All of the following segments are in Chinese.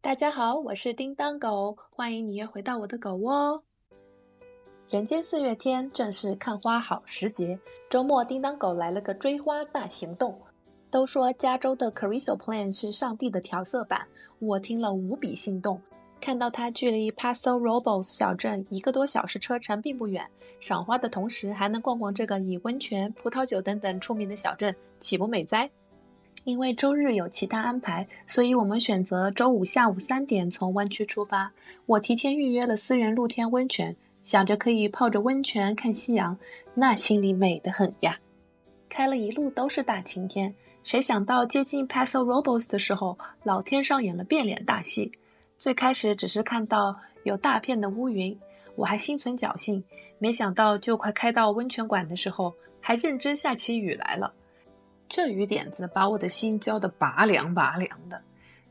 大家好，我是叮当狗，欢迎你又回到我的狗窝。人间四月天，正是看花好时节。周末，叮当狗来了个追花大行动。都说加州的 Carrizo Plan 是上帝的调色板，我听了无比心动。看到它距离 Paso Robles 小镇1个多小时车程并不远，赏花的同时还能逛逛这个以温泉、葡萄酒等等出名的小镇，岂不美哉？因为周日有其他安排，所以我们选择周五下午3点从湾区出发。我提前预约了私人露天温泉，想着可以泡着温泉看夕阳，那心里美得很呀。开了一路都是大晴天，谁想到接近 Paso Robles 的时候，老天上演了变脸大戏。最开始只是看到有大片的乌云，我还心存侥幸，没想到就快开到温泉馆的时候，还认真下起雨来了。这雨点子把我的心浇得拔凉拔凉的，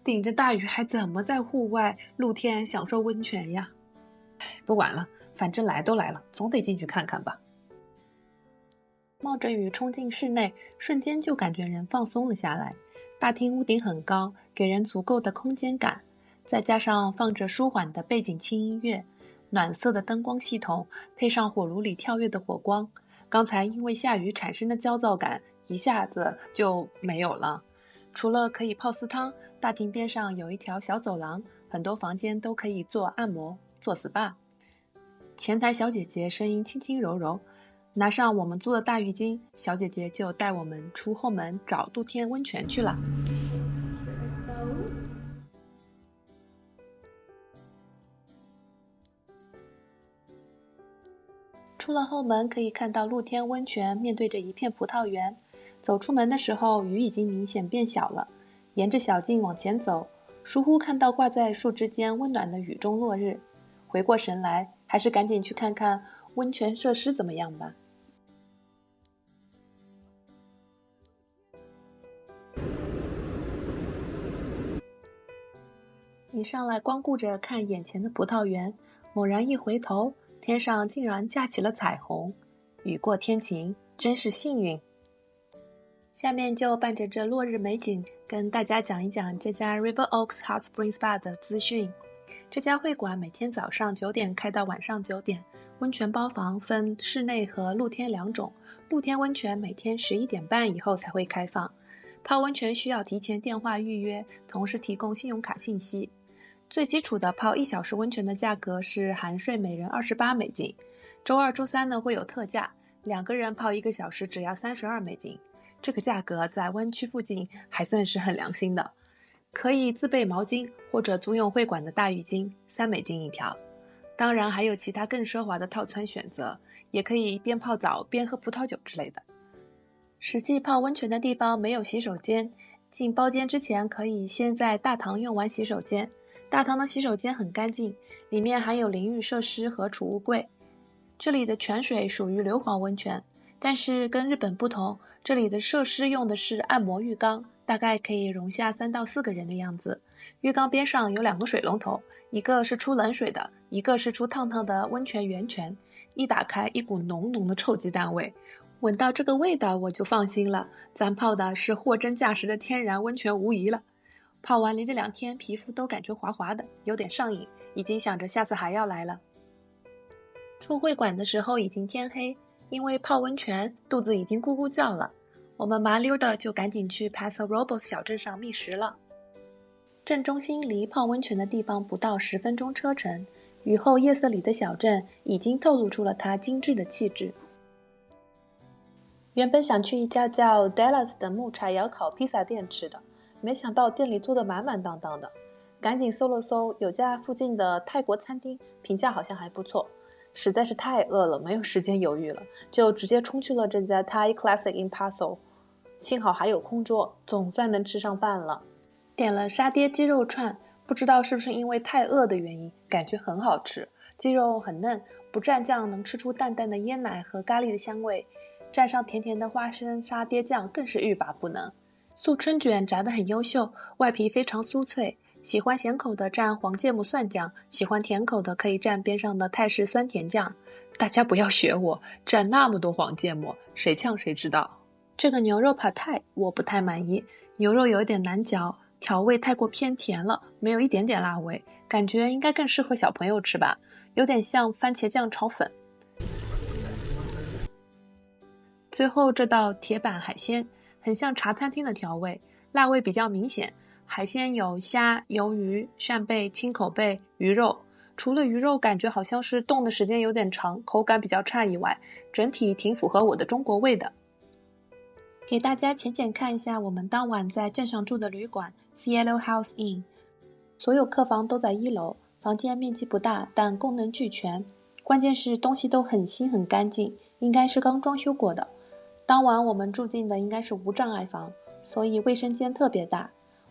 顶着大雨还怎么在户外露天享受温泉呀？不管了，反正来都来了，总得进去看看吧。冒着雨冲进室内，瞬间就感觉人放松了下来。大厅屋顶很高，给人足够的空间感，再加上放着舒缓的背景轻音乐，暖色的灯光系统，配上火炉里跳跃的火光，刚才因为下雨产生的焦躁感一下子就没有了。除了可以泡私汤，大厅边上有一条小走廊，很多房间都可以做按摩、做 SPA。前台小姐姐声音轻轻柔柔，拿上我们租的大浴巾，小姐姐就带我们出后门找露天温泉去了。出了后门可以看到露天温泉面对着一片葡萄园，走出门的时候雨已经明显变小了，沿着小径往前走，疏忽看到挂在树枝间温暖的雨中落日，回过神来还是赶紧去看看温泉设施怎么样吧。一上来光顾着看眼前的葡萄园，猛然一回头，天上竟然架起了彩虹，雨过天晴，真是幸运。下面就伴着这落日美景，跟大家讲一讲这家 River Oaks Hot Spring Spa 的资讯。这家会馆每天早上9点开到晚上9点，温泉包房分室内和露天2种，露天温泉每天11点半以后才会开放。泡温泉需要提前电话预约，同时提供信用卡信息。最基础的泡1小时温泉的价格是含税每人28美金，周2、周3呢会有特价，2个人泡1个小时只要32美金。这个价格在湾区附近还算是很良心的。可以自备毛巾或者租用会馆的大浴巾，3美金一条。当然还有其他更奢华的套餐选择，也可以边泡澡边喝葡萄酒之类的。实际泡温泉的地方没有洗手间，进包间之前可以先在大堂用完洗手间。大堂的洗手间很干净，里面还有淋浴设施和储物柜。这里的泉水属于硫磺温泉，但是跟日本不同，这里的设施用的是按摩浴缸，大概可以容下3到4个人的样子。浴缸边上有2个水龙头，一个是出冷水的，一个是出烫烫的温泉源泉。一打开，一股浓浓的臭鸡蛋味，闻到这个味道我就放心了，咱泡的是货真价实的天然温泉无疑了。泡完连着2天，皮肤都感觉滑滑的，有点上瘾，已经想着下次还要来了。出会馆的时候已经天黑，因为泡温泉肚子已经咕咕叫了，我们麻溜的就赶紧去 Paso Robles 小镇上觅食了。镇中心离泡温泉的地方不到10分钟车程，雨后夜色里的小镇已经透露出了它精致的气质。原本想去一家叫 Dallas 的木柴窑烤披萨店吃的，没想到店里做得满满当当的，赶紧搜了搜，有家附近的泰国餐厅，评价好像还不错。实在是太饿了，没有时间犹豫了，就直接冲去了这家 Thai Classic in Paso。幸好还有空桌，总算能吃上饭了。点了沙爹鸡肉串，不知道是不是因为太饿的原因，感觉很好吃，鸡肉很嫩，不蘸酱能吃出淡淡的椰奶和咖喱的香味，蘸上甜甜的花生沙爹酱更是欲罢不能。素春卷炸得很优秀，外皮非常酥脆，喜欢咸口的蘸黄芥末蒜酱，喜欢甜口的可以蘸边上的泰式酸甜酱。大家不要学我，蘸那么多黄芥末，谁呛谁知道。这个牛肉 Pad Thai 我不太满意，牛肉有一点难嚼，调味太过偏甜了，没有一点点辣味，感觉应该更适合小朋友吃吧，有点像番茄酱炒粉。最后这道铁板海鲜很像茶餐厅的调味，辣味比较明显，海鲜有虾、鱿鱼、扇贝、青口贝、鱼肉。除了鱼肉感觉好像是冻的时间有点长，口感比较差以外，整体挺符合我的中国味的。给大家浅浅看一下我们当晚在镇上住的旅馆 Cielo House Inn， 所有客房都在1楼，房间面积不大，但功能俱全，关键是东西都很新很干净，应该是刚装修过的。当晚我们住进的应该是无障碍房，所以卫生间特别大。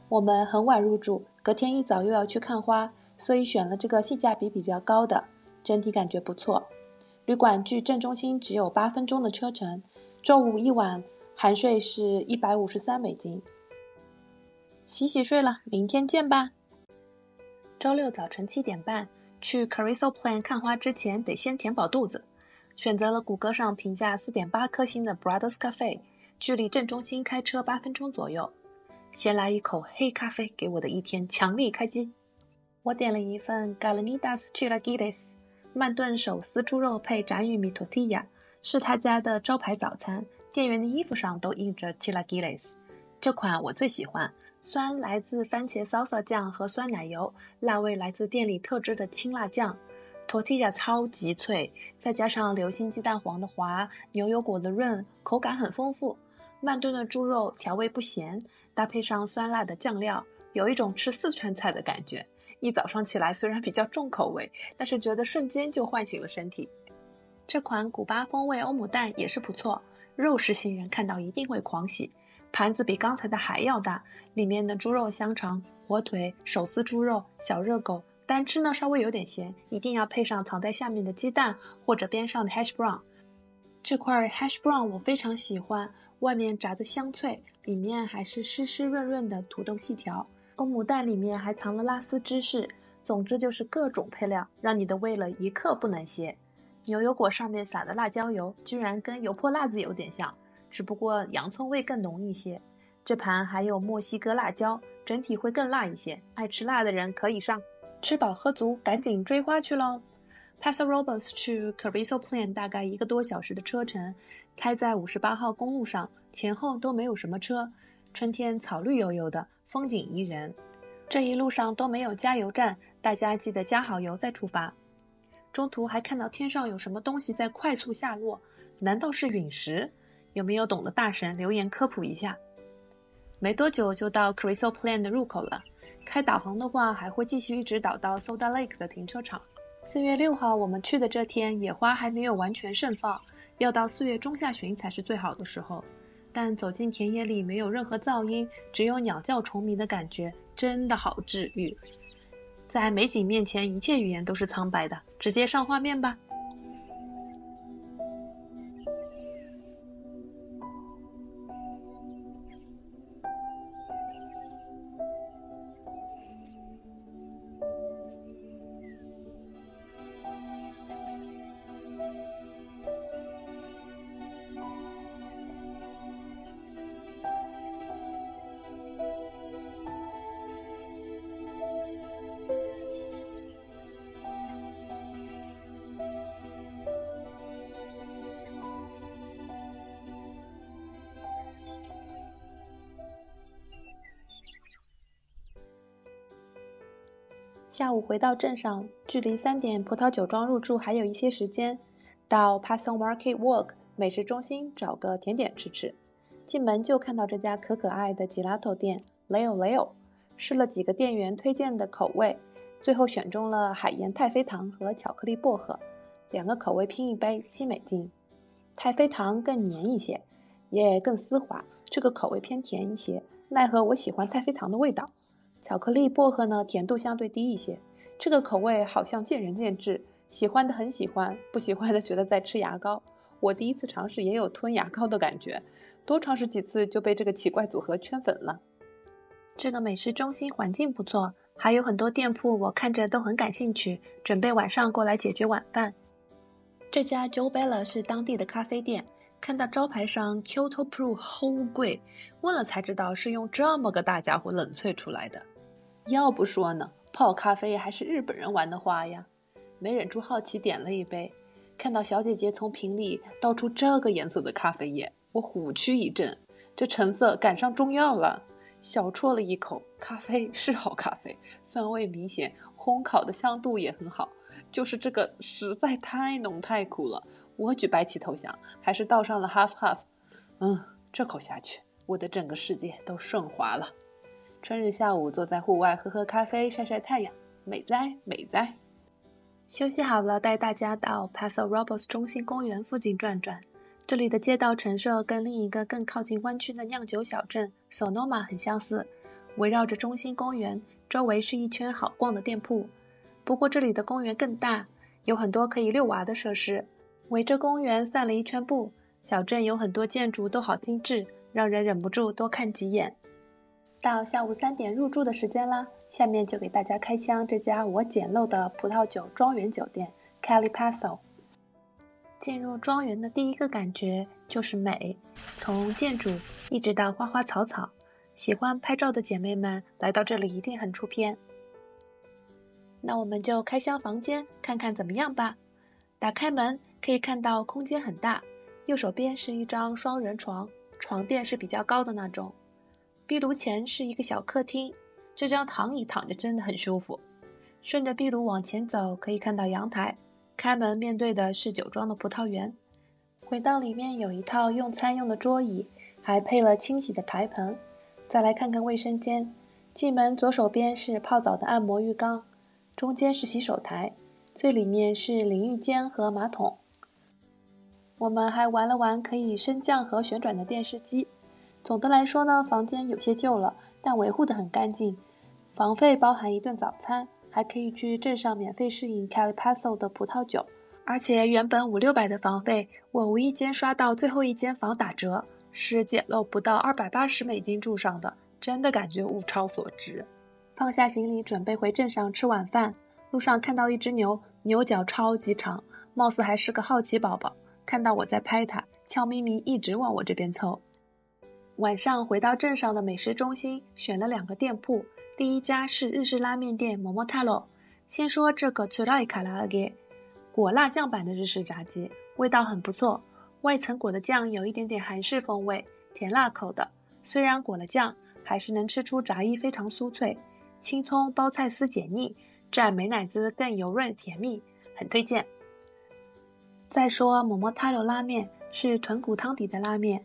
我们很晚入住，隔天一早又要去看花，所以选了这个性价比比较高的，整体感觉不错。旅馆距镇中心只有8分钟的车程，周五一晚含税是$153。洗睡了，明天见吧。周六早晨7点半，去 Carrizo Plan 看花之前得先填饱肚子，选择了谷歌上评价4.8颗星的 Brothers Cafe， 距离镇中心开车8分钟左右。先来一口黑咖啡，给我的一天强力开机。我点了一份 Gallinitas Chilaquiles 曼顿手撕猪肉配炸玉米 tortilla， 是他家的招牌早餐，店员的衣服上都印着 Chilaquiles。 这款我最喜欢，酸来自番茄 salsa 酱和酸奶油，辣味来自店里特制的青辣酱。tortilla 超级脆，再加上流心鸡蛋黄的滑，牛油果的润，口感很丰富。曼顿的猪肉调味不咸，搭配上酸辣的酱料，有一种吃四川菜的感觉。一早上起来虽然比较重口味，但是觉得瞬间就唤醒了身体。这款古巴风味欧姆蛋也是不错，肉食性人看到一定会狂喜。盘子比刚才的还要大，里面的猪肉香肠、火腿、手撕猪肉、小热狗，单吃呢稍微有点咸，一定要配上藏在下面的鸡蛋或者边上的 hash brown。 这块 hash brown 我非常喜欢，外面炸得香脆，里面还是湿湿润润的土豆细条，欧姆蛋里面还藏了拉丝芝士，总之就是各种配料，让你的味蕾一刻不能歇。牛油果上面撒的辣椒油居然跟油泼辣子有点像，只不过洋葱味更浓一些。这盘还有墨西哥辣椒，整体会更辣一些，爱吃辣的人可以上。吃饱喝足，赶紧追花去咯。Paso Robles 去 Carrizo Plan 大概1个多小时的车程，开在58号公路上，前后都没有什么车，春天草绿油油的，风景宜人。这一路上都没有加油站，大家记得加好油再出发。中途还看到天上有什么东西在快速下落，难道是陨石？有没有懂的大神留言科普一下。没多久就到 Carrizo Plan 的入口了，开导航的话还会继续一直导到 Soda Lake 的停车场。4月6号我们去的这天，野花还没有完全盛放，要到4月中下旬才是最好的时候。但走进田野里没有任何噪音，只有鸟叫虫鸣的感觉，真的好治愈。在美景面前，一切语言都是苍白的，直接上画面吧。下午回到镇上，距离3点葡萄酒庄入住还有一些时间，到 Paso Market Walk 美食中心找个甜点吃吃。进门就看到这家可爱的 Gelato 店 Leo Leo， 试了几个店员推荐的口味，最后选中了海盐太妃糖和巧克力薄荷，2个口味拼一杯$7。太妃糖更黏一些，也更丝滑，这个口味偏甜一些，奈何我喜欢太妃糖的味道。巧克力薄荷呢，甜度相对低一些，这个口味好像见仁见智，喜欢的很喜欢，不喜欢的觉得在吃牙膏。我第一次尝试也有吞牙膏的感觉，多尝试几次就被这个奇怪组合圈粉了。这个美食中心环境不错，还有很多店铺我看着都很感兴趣，准备晚上过来解决晚饭。这家 Joe Bella 是当地的咖啡店，看到招牌上 Kyoto Brew 齁贵，问了才知道是用这么个大家伙冷萃出来的。要不说呢，泡咖啡还是日本人玩的花呀。没忍住好奇点了一杯，看到小姐姐从瓶里倒出这个颜色的咖啡液，我虎躯一震，这成色赶上中药了。小啜了一口，咖啡是好咖啡，酸味明显，烘烤的香度也很好，就是这个实在太浓太苦了。我举白旗投降，还是倒上了 half half。这口下去，我的整个世界都顺滑了。春日下午坐在户外喝喝咖啡，晒晒太阳，美哉美哉。休息好了，带大家到 Paso Robles 中心公园附近转转。这里的街道陈设跟另一个更靠近湾区的酿酒小镇 Sonoma 很相似，围绕着中心公园，周围是一圈好逛的店铺。不过这里的公园更大，有很多可以遛娃的设施。围着公园散了一圈步，小镇有很多建筑都好精致，让人忍不住多看几眼。到下午3点入住的时间啦，下面就给大家开箱这家我简陋的葡萄酒庄园酒店 Cali Paso。 进入庄园的第一个感觉就是美，从建筑一直到花花草草，喜欢拍照的姐妹们来到这里一定很出片。那我们就开箱房间看看怎么样吧。打开门可以看到空间很大，右手边是一张双人床，床垫是比较高的那种。壁炉前是一个小客厅，这张躺椅躺着真的很舒服。顺着壁炉往前走，可以看到阳台，开门面对的是酒庄的葡萄园。回到里面有一套用餐用的桌椅，还配了清洗的台盆。再来看看卫生间，进门左手边是泡澡的按摩浴缸，中间是洗手台，最里面是淋浴间和马桶。我们还玩了玩可以升降和旋转的电视机。总的来说呢，房间有些旧了，但维护得很干净。房费包含一顿早餐，还可以去镇上免费试饮 Cali Paso 的葡萄酒。而且原本500-600的房费，我无意间刷到最后一间房打折，是捡漏不到$280住上的，真的感觉物超所值。放下行李准备回镇上吃晚饭，路上看到一只牛，牛角超级长，貌似还是个好奇宝宝，看到我在拍它，悄咪咪一直往我这边凑。晚上回到镇上的美食中心，选了2个店铺。第一家是日式拉面店 Momotaro。 先说这个 Tsurai Karaage， 裹辣酱版的日式炸鸡，味道很不错，外层裹的酱有一点点韩式风味，甜辣口的，虽然裹了酱，还是能吃出炸衣非常酥脆，青葱包菜丝解腻，蘸美乃滋更油润甜蜜，很推荐。再说 Momotaro 拉面是豚骨汤底的拉面，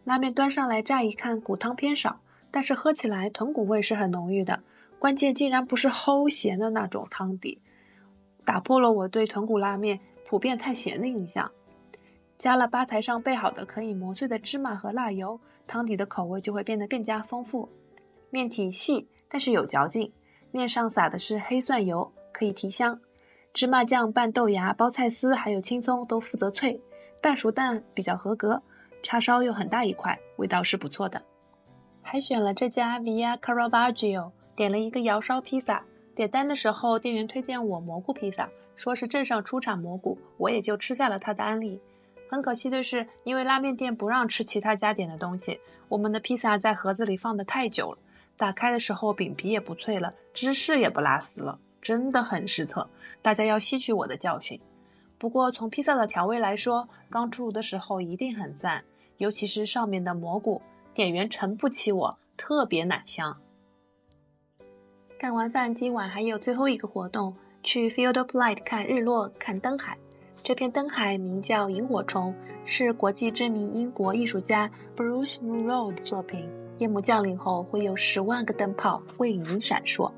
拉面端上来乍一看骨汤偏少，但是喝起来豚骨味是很浓郁的，关键竟然不是齁咸的那种汤底，打破了我对豚骨拉面普遍太咸的印象。加了吧台上备好的可以磨碎的芝麻和辣油，汤底的口味就会变得更加丰富。面体细但是有嚼劲，面上撒的是黑蒜油，可以提香。芝麻酱拌豆芽、包菜丝还有青葱都负责脆，半熟蛋比较合格，叉烧又很大一块，味道是不错的。还选了这家 Via Caravaggio， 点了一个窑烧披萨。点单的时候店员推荐我蘑菇披萨，说是镇上出产蘑菇，我也就吃下了他的安利。很可惜的是，因为拉面店不让吃其他家点的东西，我们的披萨在盒子里放得太久了，打开的时候饼皮也不脆了，芝士也不拉丝了，真的很失策，大家要吸取我的教训。不过从披萨的调味来说，刚出炉的时候一定很赞，尤其是上面的蘑菇，店员诚不欺我，特别奶香。干完饭今晚还有最后一个活动，去 Field of Light 看日落看灯海。这片灯海名叫萤火虫，是国际知名英国艺术家 Bruce Murrow 的作品。夜幕降临后会有10万个灯泡为您闪烁。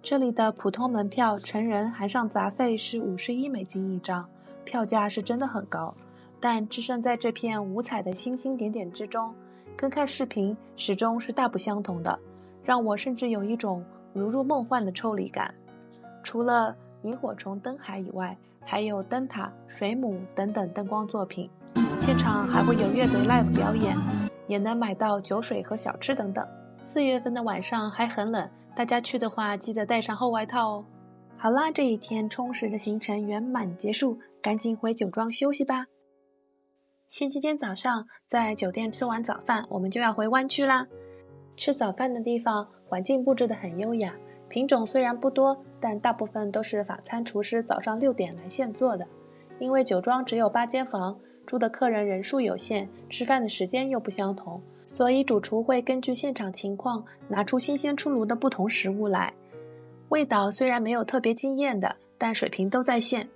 这里的普通门票成人含上杂费是$51一张，票价是真的很高，但置身在这片五彩的星星点点之中，跟看视频始终是大不相同的，让我甚至有一种如入梦幻的抽离感。除了萤火虫灯海以外，还有灯塔、水母等等灯光作品，现场还会有乐队 live 表演，也能买到酒水和小吃等等。4月份的晚上还很冷，大家去的话记得带上厚外套哦。好啦，这一天充实的行程圆满结束，赶紧回酒庄休息吧。星期天早上在酒店吃完早饭，我们就要回湾区啦。吃早饭的地方环境布置得很优雅，品种虽然不多，但大部分都是法餐厨师早上6点来现做的。因为酒庄只有8间房，住的客人人数有限，吃饭的时间又不相同，所以主厨会根据现场情况拿出新鲜出炉的不同食物来。味道虽然没有特别惊艳的，但水平都在线。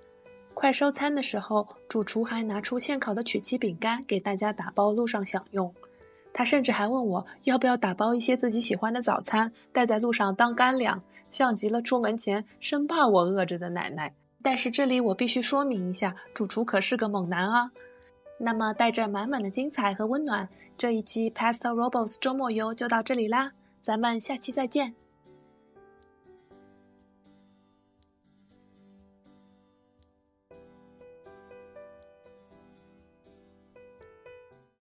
快收餐的时候，主厨还拿出现烤的曲奇饼干给大家打包路上享用。他甚至还问我要不要打包一些自己喜欢的早餐带在路上当干粮，像极了出门前生怕我饿着的奶奶。但是这里我必须说明一下，主厨可是个猛男啊。那么带着满满的精彩和温暖，这一期 Pastel Robles 周末游就到这里啦，咱们下期再见。